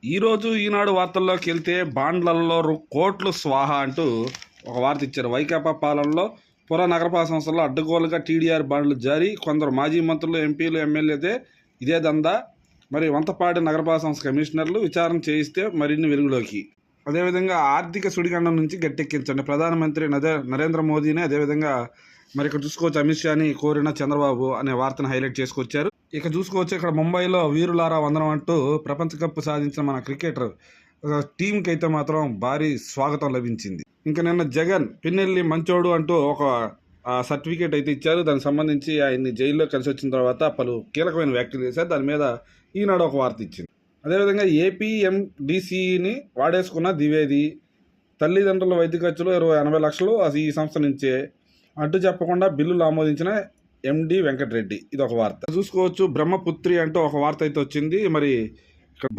ఈరోజు ఈనాడు వార్తల్లోకి వెళ్తే బాండ్లలో కోట్లు స్వాహా అంటూ ఒక వార్త ఇచ్చారు. వైకాపా పాలనలో పుర నగరపాలక సంస్థల్లో అడ్డగోలుగా టీడీఆర్ బాండ్లు జారీ, కొందరు మాజీ మంత్రులు, ఎంపీలు, ఎమ్మెల్యేతే ఇదే దందా. మరి వంతపాడి నగరపాలక సంస్థ కమిషనర్లు విచారణ చేయిస్తే మరిన్ని వెలుగులోకి. అదేవిధంగా ఆర్థిక సుడిగండం నుంచి గట్టెక్కించండి ప్రధానమంత్రి నరేంద్ర మోదీని. అదేవిధంగా మరి ఇక్కడ చూసుకోవచ్చు అమిత్ షాని కోరిన చంద్రబాబు అనే వార్తను హైలైట్ చేసుకొచ్చారు. ఇక చూసుకోవచ్చు ఇక్కడ ముంబైలో వీరులారా వందనం అంటూ ప్రపంచ కప్ సాధించిన మన క్రికెటర్ టీంకి అయితే మాత్రం భారీ స్వాగతం లభించింది. ఇంకా నిన్న జగన్ పిన్నెల్లి మంచోడు అంటూ ఒక సర్టిఫికేట్ అయితే ఇచ్చారు. దానికి సంబంధించి ఆయన్ని జైల్లో కలిసి వచ్చిన తర్వాత పలు కీలకమైన వ్యాఖ్యలు చేశారు. దాని మీద ఈనాడు ఒక వార్త ఇచ్చింది. అదేవిధంగా ఏపీఎండిసిని వాడేసుకున్న ద్వివేది తల్లిదండ్రుల వైద్య ఖర్చులు 80 లక్షలు ఈ సంస్థ నుంచే అడ్డు చెప్పకుండా బిల్లులు ఆమోదించిన ఎండి వెంకటరెడ్డి. ఇది ఒక వార్త చూసుకోవచ్చు. బ్రహ్మపుత్రి అంటూ ఒక వార్త అయితే వచ్చింది. మరి ఇక్కడ